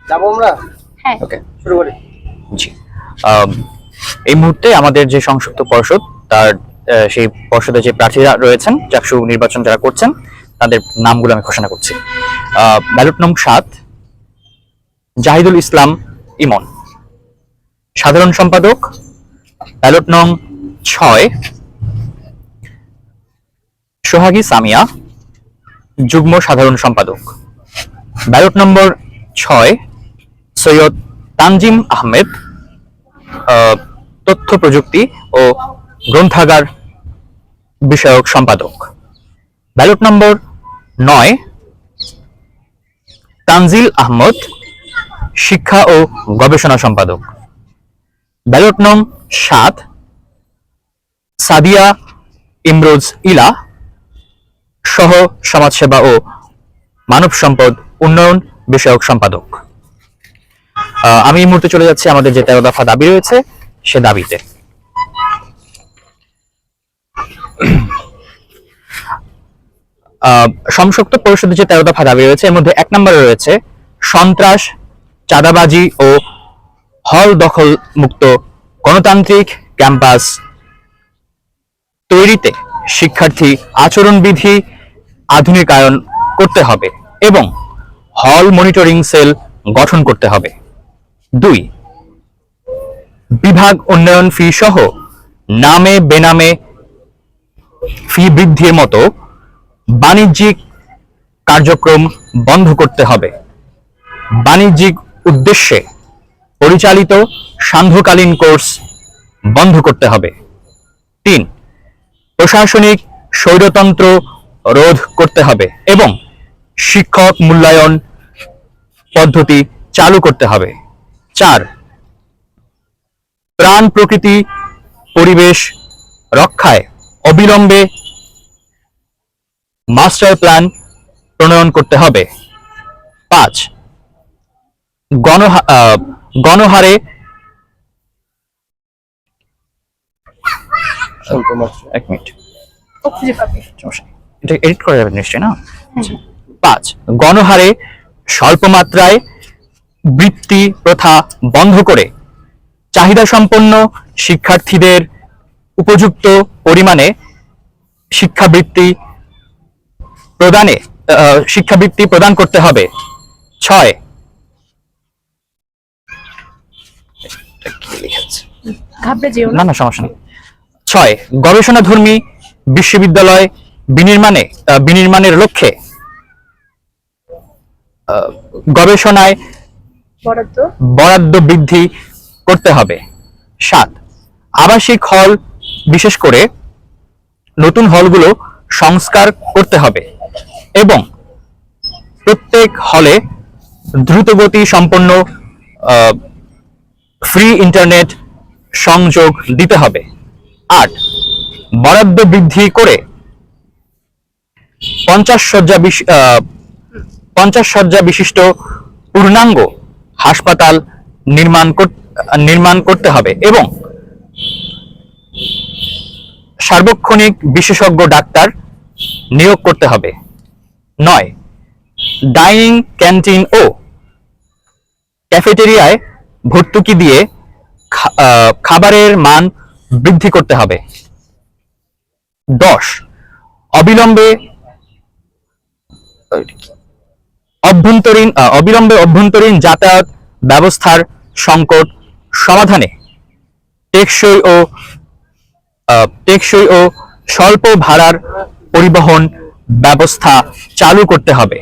যাবো আমরা। হ্যাঁ ওকে, শুরু করি। জি। এই মুহূর্তে আমাদের যে সংক্ষিপ্ত পর্ষদ, তার সেই পর্ষদে যে প্রার্থীরা রয়েছেন, চাকসু নির্বাচন যারা করছেন, তাদের নামগুলো আমি ঘোষণা করছি। ব্যালট নং 7 জাহিদুল ইসলাম ইমন, সাধারণ সম্পাদক। ব্যালট নং 6 সোহাগী সামিয়া, যুগ্ম সাধারণ সম্পাদক। ব্যালট নম্বর 6 সৈয়দ তানজিম আহমেদ, তথ্য প্রযুক্তি ও গ্রন্থাগার বিষয়ক সম্পাদক। ব্যালট নম্বর 9 তানজিল আহমদ, শিক্ষা ও গবেষণা সম্পাদক। ব্যালট নং 7 সাদিয়া ইমরোজ ইলা, সহ সমাজসেবা ও মানব সম্পদ উন্নয়ন বিষয়ক সম্পাদক। আমি এই মুহূর্তে চলে যাচ্ছি আমাদের যে 13 দফা দাবি রয়েছে সে দাবিতে। সংসক্ত পরিষদের যে 13 দফা দাবি রয়েছে, এর মধ্যে 1 নম্বরে রয়েছে সন্ত্রাস, চাঁদাবাজি ও হল দখল মুক্ত গণতান্ত্রিক ক্যাম্পাস তৈরিতে শিক্ষার্থী আচরণবিধি আধুনিকায়ন করতে হবে এবং হল মনিটরিং সেল গঠন করতে হবে। 2 বিভাগ উন্নয়ন ফি সহ নামে বেনামে ফি বৃদ্ধির মতো বাণিজ্যিক কার্যক্রম বন্ধ করতে হবে। বাণিজ্যিক উদ্দেশ্যে পরিচালিত সান্ধ্যকালীন কোর্স বন্ধ করতে হবে। 3 প্রশাসনিক স্বৈরতন্ত্র রোধ করতে হবে এবং শিক্ষক মূল্যায়ন পদ্ধতি চালু করতে হবে। 4 প্রাণ প্রকৃতি পরিবেশ রক্ষায় অবিলম্বে মাস্টার প্ল্যান প্রণয়ন করতে হবে। 5 গণহারে এক মিনিট, এটা এডিট করা যাবে নিশ্চয়ই না? 5 গণহারে স্বল্প মাত্রায় বৃত্তি প্রথা বন্ধ করে চাহিদা সম্পন্ন শিক্ষার্থীদের উপযুক্ত পরিমাণে শিক্ষাবৃত্তি প্রদান করতে হবে। 6 না না সমস্যা নেই। 6 গবেষণাধর্মী বিশ্ববিদ্যালয় বিনির্মাণের লক্ষ্যে গবেষণায় বরাদ্দ বৃদ্ধি করতে হবে। 7 আবাসিক হল, বিশেষ করে নতুন হলগুলো সংস্কার করতে হবে এবং প্রত্যেক হলে দ্রুতগতি সম্পন্ন ফ্রি ইন্টারনেট সংযোগ দিতে হবে। 8 বরাদ্দ বৃদ্ধি করে 50 শয্যা বিশিষ্ট পূর্ণাঙ্গ হাসপাতাল নির্মাণ করতে হবে এবং সার্বক্ষণিক বিশেষজ্ঞ ডাক্তার নিয়োগ করতে হবে। 9 ডাইনিং, ক্যান্টিন ও ক্যাফেটেরিয়ায় ভর্তুকি দিয়ে খাবারের মান বৃদ্ধি করতে হবে। 10 অবিলম্বে অভ্যন্তরীণ যাতায়াত ব্যবস্থার সংকট সমাধানে টেকসই ও স্বল্প ভাড়ার পরিবহন ব্যবস্থা চালু করতে হবে।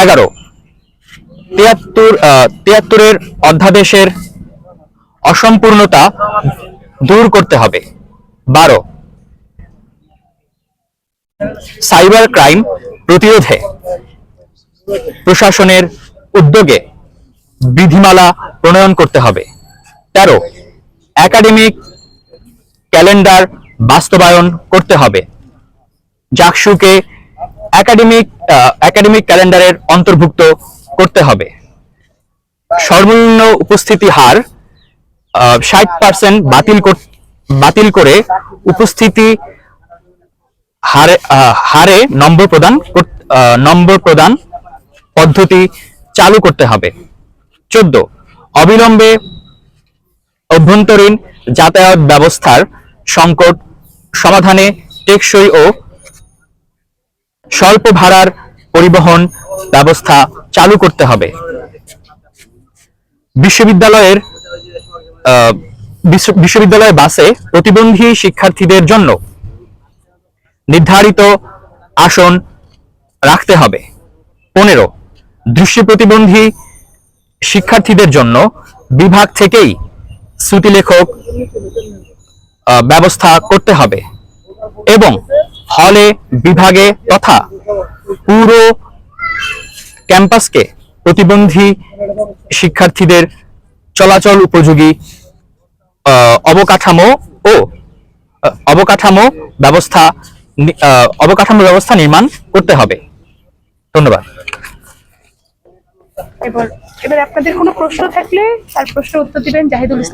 11 73 অধ্যাদেশের অসম্পূর্ণতা দূর করতে হবে। 12 সাইবার ক্রাইম প্রতিরোধে প্রশাসনের উদ্যোগে বিধিমালা প্রণয়ন করতে হবে। 13 একাডেমিক ক্যালেন্ডার বাস্তবায়ন করতে হবে। জাকসুকে একাডেমিক ক্যালেন্ডারের অন্তর্ভুক্ত করতে হবে। সর্বনিম্ন উপস্থিতি হার 60% বাতিল করে উপস্থিতি হারে নম্বর প্রদান নম্বর প্রদান পদ্ধতি চালু করতে হবে। 14 অবিলম্বে অভ্যন্তরীণ যাতায়াত ব্যবস্থার সংকট সমাধানে টেকসই ও স্বল্প ভাড়ার পরিবহন ব্যবস্থা চালু করতে হবে। বিশ্ববিদ্যালয়ের বাসে প্রতিবন্ধী শিক্ষার্থীদের জন্য নির্ধারিত আসন রাখতে হবে। 15 দৃষ্টি প্রতিবন্ধী শিক্ষার্থীদের জন্য বিভাগ থেকেই শ্রুতিলেখক ব্যবস্থা করতে হবে এবং হলে বিভাগে তথা পুরো ক্যাম্পাসকে প্রতিবন্ধী শিক্ষার্থীদের চলাচল উপযোগী অবকাঠামো ব্যবস্থা নির্মাণ করতে হবে। ধন্যবাদ। এবার আপনাদের কোনো প্রশ্ন থাকলে তার প্রশ্ন উত্তর দিবেন জাহিদুল ইসলাম।